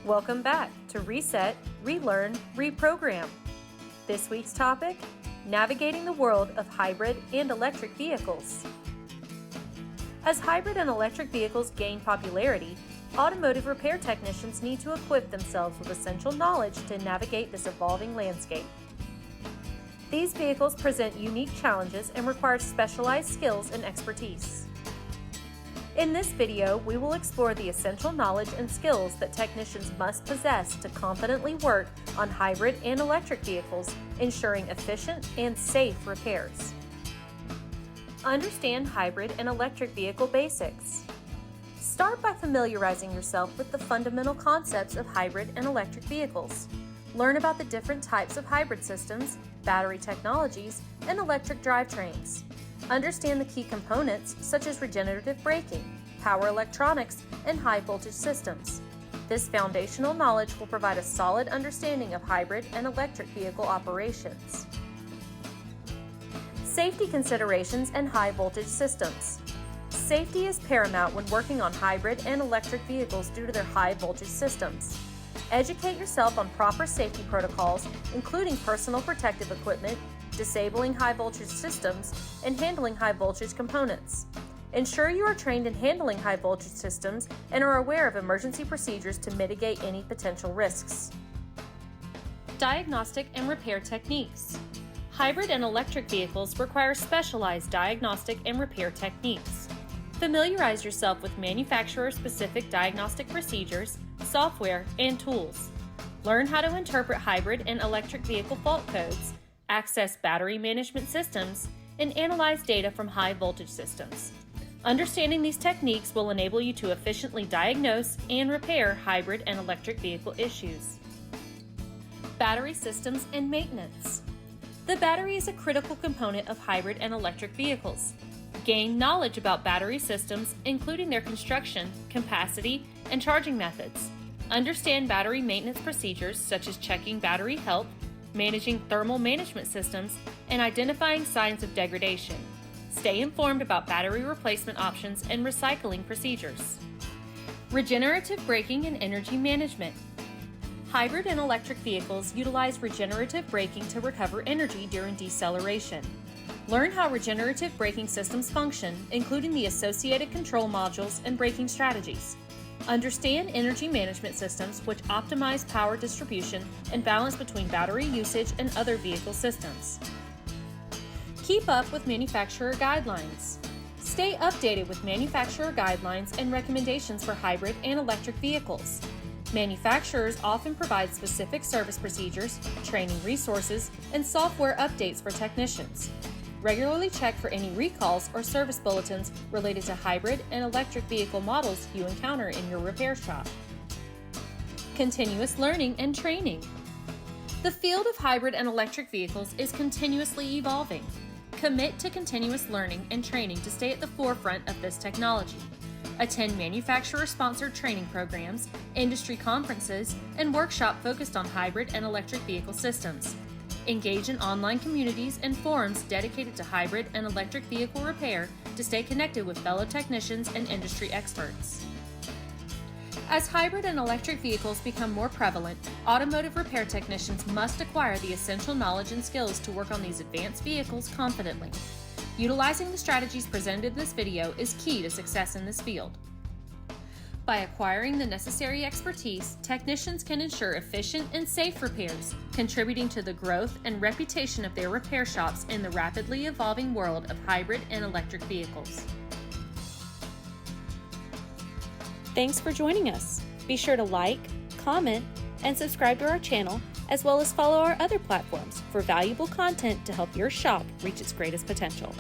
Welcome back to Reset, Relearn, Reprogram. This week's topic, navigating the world of hybrid and electric vehicles. As hybrid and electric vehicles gain popularity, automotive repair technicians need to equip themselves with essential knowledge to navigate this evolving landscape. These vehicles present unique challenges and require specialized skills and expertise. In this video, we will explore the essential knowledge and skills that technicians must possess to confidently work on hybrid and electric vehicles, ensuring efficient and safe repairs. Understand hybrid and electric vehicle basics. Start by familiarizing yourself with the fundamental concepts of hybrid and electric vehicles. Learn about the different types of hybrid systems, battery technologies, and electric drivetrains. Understand the key components such as regenerative braking, power electronics, and high voltage systems. This foundational knowledge will provide a solid understanding of hybrid and electric vehicle operations. Safety considerations and high voltage systems. Safety is paramount when working on hybrid and electric vehicles due to their high voltage systems. Educate yourself on proper safety protocols, including personal protective equipment, disabling high voltage systems, and handling high voltage components. Ensure you are trained in handling high voltage systems and are aware of emergency procedures to mitigate any potential risks. Diagnostic and repair techniques. Hybrid and electric vehicles require specialized diagnostic and repair techniques. Familiarize yourself with manufacturer-specific diagnostic procedures, software, and tools. Learn how to interpret hybrid and electric vehicle fault codes, access battery management systems, and analyze data from high voltage systems. Understanding these techniques will enable you to efficiently diagnose and repair hybrid and electric vehicle issues. Battery systems and maintenance. The battery is a critical component of hybrid and electric vehicles. Gain knowledge about battery systems, including their construction, capacity, and charging methods. Understand battery maintenance procedures such as checking battery health, managing thermal management systems, and identifying signs of degradation. Stay informed about battery replacement options and recycling procedures. Regenerative braking and energy management. Hybrid and electric vehicles utilize regenerative braking to recover energy during deceleration. Learn how regenerative braking systems function, including the associated control modules and braking strategies. Understand energy management systems which optimize power distribution and balance between battery usage and other vehicle systems. Keep up with manufacturer guidelines. Stay updated with manufacturer guidelines and recommendations for hybrid and electric vehicles. Manufacturers often provide specific service procedures, training resources, and software updates for technicians. Regularly check for any recalls or service bulletins related to hybrid and electric vehicle models you encounter in your repair shop. Continuous learning and training. The field of hybrid and electric vehicles is continuously evolving. Commit to continuous learning and training to stay at the forefront of this technology. Attend manufacturer-sponsored training programs, industry conferences, and workshops focused on hybrid and electric vehicle systems. Engage in online communities and forums dedicated to hybrid and electric vehicle repair to stay connected with fellow technicians and industry experts. As hybrid and electric vehicles become more prevalent, automotive repair technicians must acquire the essential knowledge and skills to work on these advanced vehicles confidently. Utilizing the strategies presented in this video is key to success in this field. By acquiring the necessary expertise, technicians can ensure efficient and safe repairs, contributing to the growth and reputation of their repair shops in the rapidly evolving world of hybrid and electric vehicles. Thanks for joining us. Be sure to like, comment, and subscribe to our channel, as well as follow our other platforms for valuable content to help your shop reach its greatest potential.